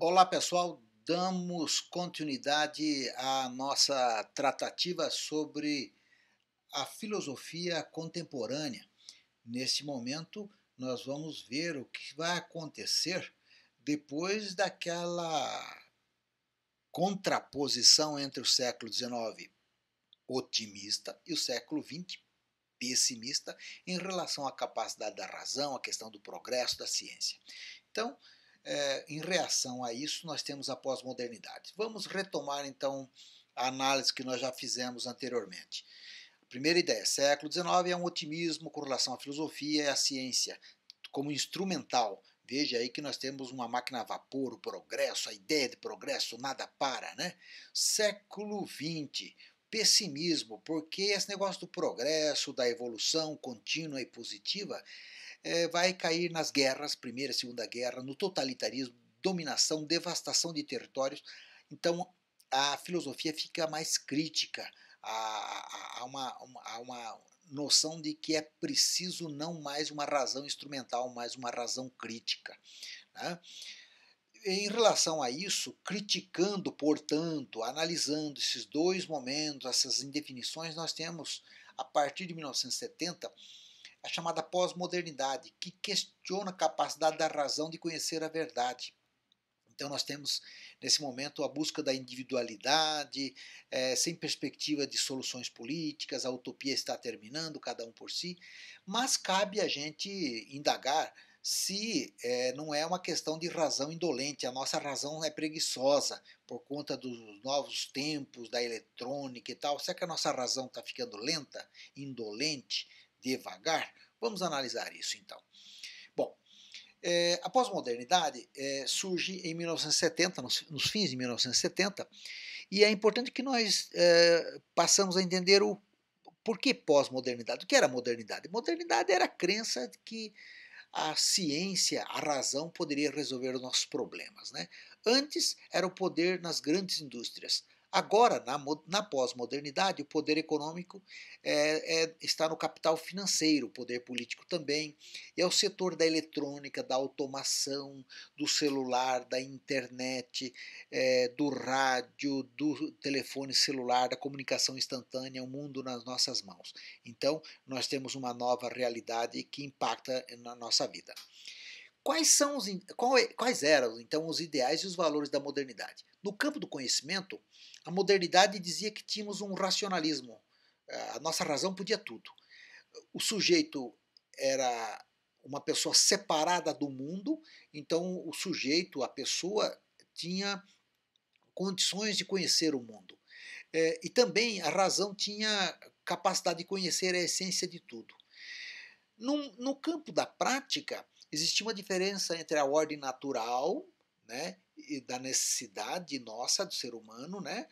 Olá, pessoal. Damos continuidade à nossa tratativa sobre a filosofia contemporânea. Neste momento, nós vamos ver o que vai acontecer depois daquela contraposição entre o século XIX otimista e o século XX pessimista em relação à capacidade da razão, à questão do progresso da ciência. Então, em reação a isso, nós temos a pós-modernidade. Vamos retomar, então, a análise que nós já fizemos anteriormente. A primeira ideia, século XIX é um otimismo com relação à filosofia e à ciência, como instrumental. Veja aí que nós temos uma máquina a vapor, o progresso, a ideia de progresso, nada para, né? Século XX, pessimismo, porque esse negócio do progresso, da evolução contínua e positiva, vai cair nas guerras, Primeira e Segunda Guerra, no totalitarismo, dominação, devastação de territórios. Então, a filosofia fica mais crítica, há uma noção de que é preciso não mais uma razão instrumental, mas uma razão crítica, né? Em relação a isso, criticando, portanto, analisando esses dois momentos, essas indefinições, nós temos, a partir de 1970, a chamada pós-modernidade, que questiona a capacidade da razão de conhecer a verdade. Então nós temos, nesse momento, a busca da individualidade, sem perspectiva de soluções políticas, a utopia está terminando, cada um por si, mas cabe a gente indagar se não é uma questão de razão indolente, a nossa razão é preguiçosa por conta dos novos tempos, da eletrônica e tal. Será que a nossa razão está ficando lenta, indolente, devagar? Vamos analisar isso então. Bom, a pós-modernidade surge em 1970, nos fins de 1970, e é importante que nós passamos a entender o por que pós-modernidade. O que era modernidade? Modernidade era a crença de que a ciência, a razão poderia resolver os nossos problemas, né? Antes era o poder nas grandes indústrias. Agora, na pós-modernidade, o poder econômico está no capital financeiro, o poder político também. É o setor da eletrônica, da automação, do celular, da internet, do rádio, do telefone celular, da comunicação instantânea, o mundo nas nossas mãos. Então, nós temos uma nova realidade que impacta na nossa vida. Quais eram, então, os ideais e os valores da modernidade? No campo do conhecimento, a modernidade dizia que tínhamos um racionalismo. A nossa razão podia tudo. O sujeito era uma pessoa separada do mundo, então o sujeito, a pessoa, tinha condições de conhecer o mundo. E também a razão tinha capacidade de conhecer a essência de tudo. No campo da prática, existia uma diferença entre a ordem natural, né, e da necessidade nossa do ser humano, né,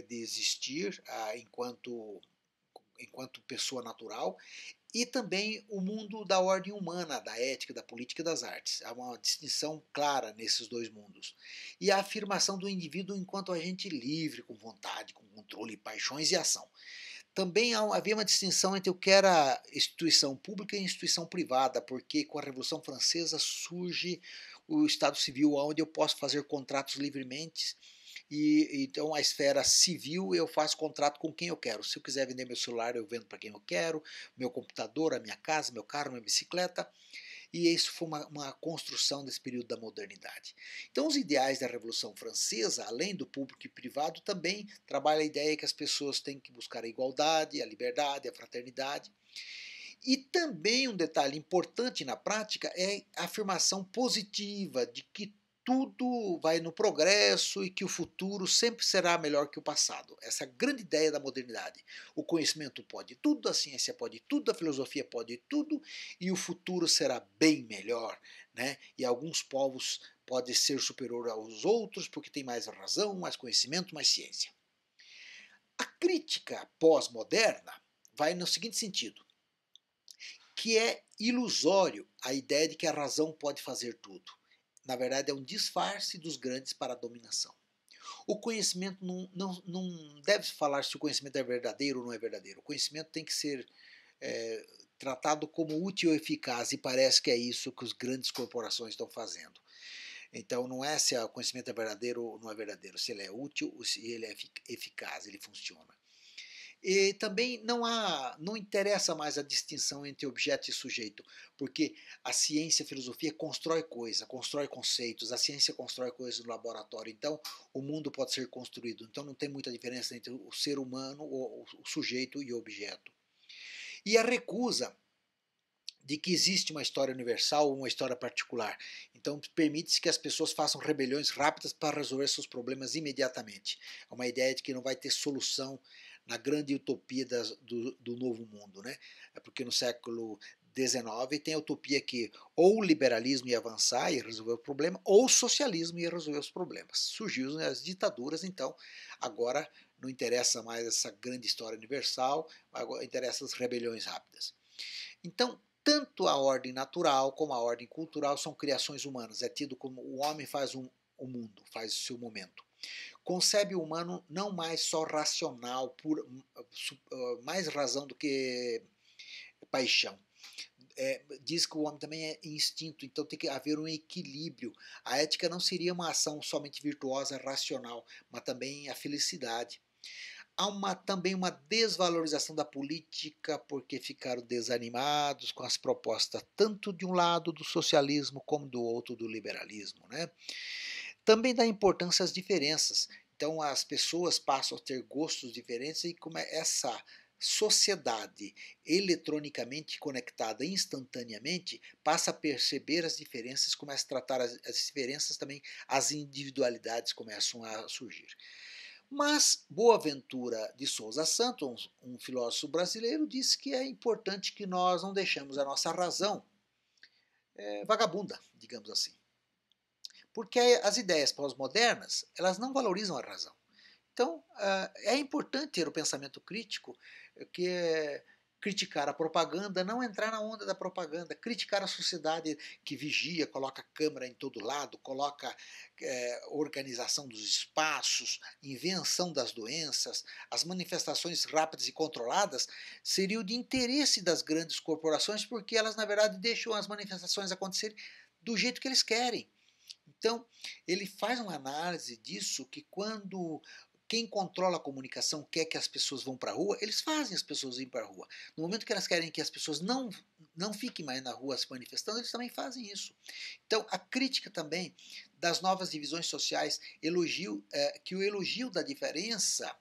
de existir enquanto pessoa natural, e também o mundo da ordem humana, da ética, da política e das artes. Há uma distinção clara nesses dois mundos. E a afirmação do indivíduo enquanto agente livre, com vontade, com controle, paixões e ação. Também havia uma distinção entre o que era instituição pública e instituição privada, porque com a Revolução Francesa surge o Estado Civil, onde eu posso fazer contratos livremente. E então a esfera civil, eu faço contrato com quem eu quero. Se eu quiser vender meu celular, eu vendo para quem eu quero, meu computador, a minha casa, meu carro, minha bicicleta. E isso foi uma construção desse período da modernidade. Então, os ideais da Revolução Francesa, além do público e privado, também trabalham a ideia que as pessoas têm que buscar a igualdade, a liberdade, a fraternidade. E também um detalhe importante na prática é a afirmação positiva de que tudo vai no progresso e que o futuro sempre será melhor que o passado. Essa é a grande ideia da modernidade. O conhecimento pode tudo, a ciência pode tudo, a filosofia pode tudo e o futuro será bem melhor, né? E alguns povos podem ser superior aos outros porque tem mais razão, mais conhecimento, mais ciência. A crítica pós-moderna vai no seguinte sentido: que é ilusório a ideia de que a razão pode fazer tudo. Na verdade, é um disfarce dos grandes para a dominação. O conhecimento não deve falar se o conhecimento é verdadeiro ou não é verdadeiro. O conhecimento tem que ser tratado como útil e eficaz, e parece que é isso que as grandes corporações estão fazendo. Então não é se o conhecimento é verdadeiro ou não é verdadeiro, se ele é útil ou se ele é eficaz, ele funciona. E também não interessa mais a distinção entre objeto e sujeito, porque a ciência e a filosofia constrói coisa, constrói conceitos, a ciência constrói coisas no laboratório, então o mundo pode ser construído, então não tem muita diferença entre o ser humano, o sujeito e o objeto. E a recusa de que existe uma história universal ou uma história particular. Então, permite-se que as pessoas façam rebeliões rápidas para resolver seus problemas imediatamente. É uma ideia de que não vai ter solução na grande utopia do novo mundo. Né? É porque no século XIX tem a utopia que ou o liberalismo ia avançar e resolver o problema, ou o socialismo ia resolver os problemas. Surgiu as ditaduras, então agora não interessa mais essa grande história universal, agora interessa as rebeliões rápidas. Então, tanto a ordem natural como a ordem cultural são criações humanas. É tido como o homem faz o mundo, faz o seu momento. Concebe o humano não mais só racional, por mais razão do que paixão. Diz que o homem também é instinto, então tem que haver um equilíbrio. A ética não seria uma ação somente virtuosa, racional, mas também a felicidade. Há também uma desvalorização da política porque ficaram desanimados com as propostas tanto de um lado do socialismo como do outro do liberalismo. Né? Também dá importância às diferenças. Então as pessoas passam a ter gostos diferentes e como essa sociedade eletronicamente conectada instantaneamente passa a perceber as diferenças, começa a tratar as diferenças também, as individualidades começam a surgir. Mas Boaventura de Souza Santos, um filósofo brasileiro, disse que é importante que nós não deixemos a nossa razão vagabunda, digamos assim. Porque as ideias pós-modernas, elas não valorizam a razão. Então, é importante ter o pensamento crítico, que é criticar a propaganda, não entrar na onda da propaganda, criticar a sociedade que vigia, coloca câmera em todo lado, coloca organização dos espaços, invenção das doenças, as manifestações rápidas e controladas seriam de interesse das grandes corporações, porque elas, na verdade, deixam as manifestações acontecerem do jeito que eles querem. Então, ele faz uma análise disso que quando quem controla a comunicação quer que as pessoas vão para a rua, eles fazem as pessoas irem para a rua. No momento que elas querem que as pessoas não fiquem mais na rua se manifestando, eles também fazem isso. Então, a crítica também das novas divisões sociais, que o elogio da diferença,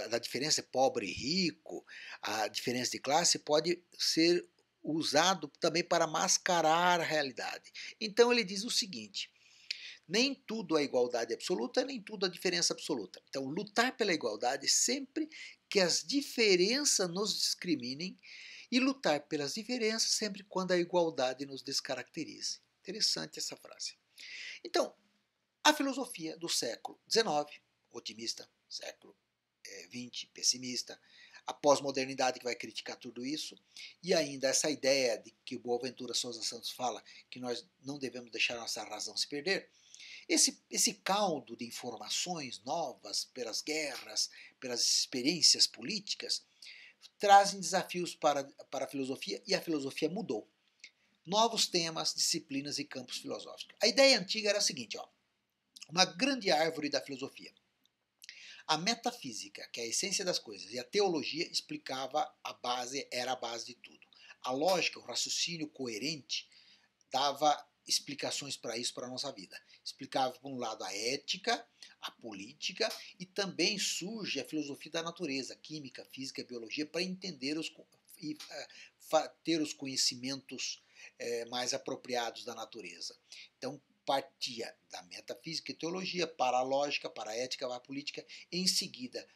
da diferença pobre e rico, a diferença de classe, pode ser usado também para mascarar a realidade. Então, ele diz o seguinte: nem tudo é igualdade absoluta, nem tudo é diferença absoluta. Então, lutar pela igualdade sempre que as diferenças nos discriminem e lutar pelas diferenças sempre quando a igualdade nos descaracterize. Interessante essa frase. Então, a filosofia do século XIX, otimista, século XX, pessimista, a pós-modernidade que vai criticar tudo isso, e ainda essa ideia de que o Boaventura Souza Santos fala que nós não devemos deixar nossa razão se perder. Esse caldo de informações novas pelas guerras, pelas experiências políticas, trazem desafios para a filosofia e a filosofia mudou. Novos temas, disciplinas e campos filosóficos. A ideia antiga era a seguinte, uma grande árvore da filosofia. A metafísica, que é a essência das coisas, e a teologia explicava era a base de tudo. A lógica, o raciocínio coerente, dava explicações para isso para a nossa vida. Explicava, por um lado, a ética, a política, e também surge a filosofia da natureza, química, física e biologia, para entender e ter os conhecimentos mais apropriados da natureza. Então, partia da metafísica e teologia para a lógica, para a ética, para a política, e em seguida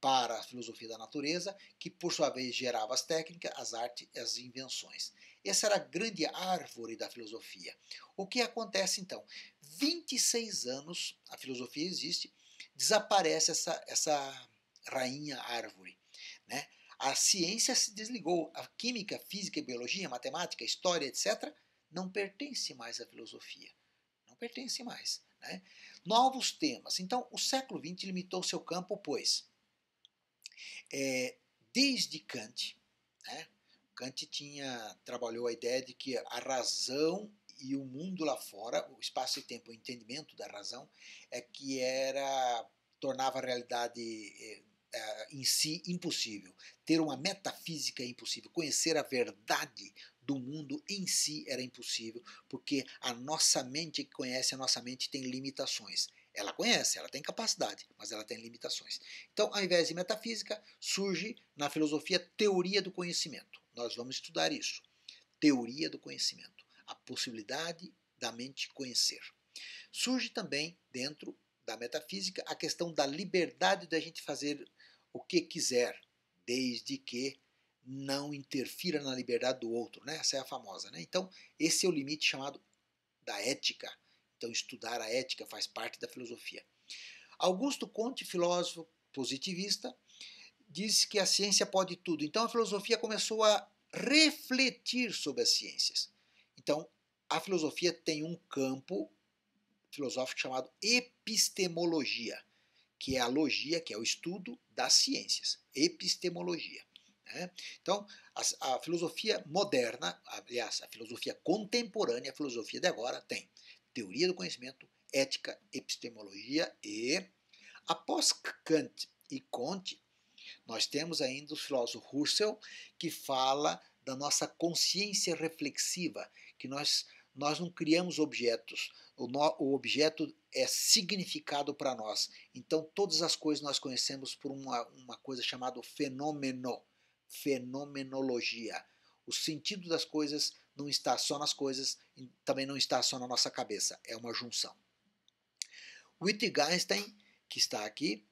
para a filosofia da natureza, que por sua vez gerava as técnicas, as artes e as invenções. Essa era a grande árvore da filosofia. O que acontece então? 26 anos a filosofia existe, desaparece essa rainha árvore. Né? A ciência se desligou, a química, física, biologia, matemática, história, etc., não pertence mais à filosofia. Não pertence mais. Né? Novos temas. Então, o século XX limitou seu campo, pois desde Kant, né? Kant trabalhou a ideia de que a razão e o mundo lá fora, o espaço e tempo, o entendimento da razão, é que tornava a realidade em si impossível. Ter uma metafísica é impossível. Conhecer a verdade do mundo em si era impossível, porque a nossa mente que conhece a nossa mente tem limitações. Ela conhece, ela tem capacidade, mas ela tem limitações. Então, ao invés de metafísica, surge na filosofia teoria do conhecimento. Nós vamos estudar isso. Teoria do conhecimento. A possibilidade da mente conhecer. Surge também, dentro da metafísica, a questão da liberdade da gente fazer o que quiser, desde que não interfira na liberdade do outro, né? Essa é a famosa, né? Então, esse é o limite chamado da ética. Então, estudar a ética faz parte da filosofia. Augusto Comte, filósofo positivista, disse que a ciência pode tudo. Então, a filosofia começou a refletir sobre as ciências. Então, a filosofia tem um campo filosófico chamado epistemologia, que é a logia, que é o estudo das ciências. Epistemologia. Né? Então, a filosofia moderna, aliás, a filosofia contemporânea, a filosofia de agora, tem teoria do conhecimento, ética, epistemologia e, após Kant e Comte, nós temos ainda o filósofo Husserl, que fala da nossa consciência reflexiva, que nós não criamos objetos, o objeto é significado para nós. Então, todas as coisas nós conhecemos por uma coisa chamada fenômeno, fenomenologia. O sentido das coisas não está só nas coisas, também não está só na nossa cabeça, é uma junção. Wittgenstein, que está aqui,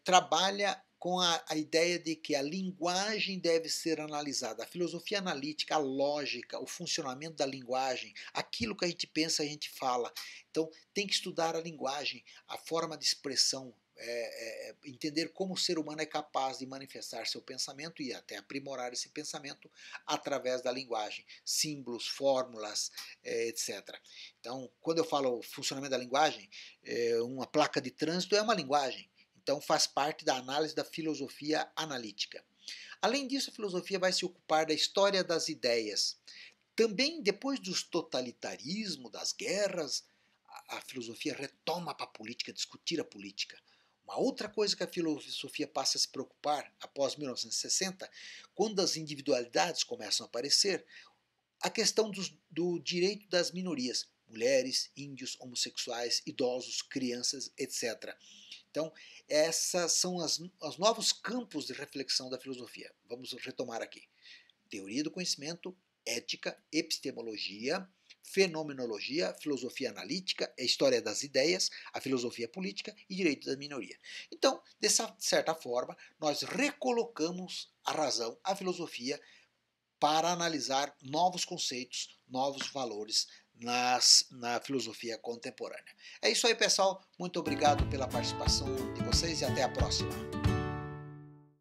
trabalha com a ideia de que a linguagem deve ser analisada. A filosofia analítica, a lógica, o funcionamento da linguagem, aquilo que a gente pensa, a gente fala. Então, tem que estudar a linguagem, a forma de expressão, entender como o ser humano é capaz de manifestar seu pensamento e até aprimorar esse pensamento através da linguagem, símbolos, fórmulas, etc. Então, quando eu falo funcionamento da linguagem, uma placa de trânsito é uma linguagem. Então, faz parte da análise da filosofia analítica. Além disso, a filosofia vai se ocupar da história das ideias. Também, depois dos totalitarismos, das guerras, a filosofia retoma para a política, discutir a política. Uma outra coisa que a filosofia passa a se preocupar após 1960, quando as individualidades começam a aparecer, a questão do direito das minorias, mulheres, índios, homossexuais, idosos, crianças, etc. Então, esses são os novos campos de reflexão da filosofia. Vamos retomar aqui. Teoria do conhecimento, ética, epistemologia, fenomenologia, filosofia analítica, a história das ideias, a filosofia política e direito da minoria. Então, dessa certa forma, nós recolocamos a razão, a filosofia, para analisar novos conceitos, novos valores na filosofia contemporânea. É isso aí, pessoal. Muito obrigado pela participação de vocês e até a próxima.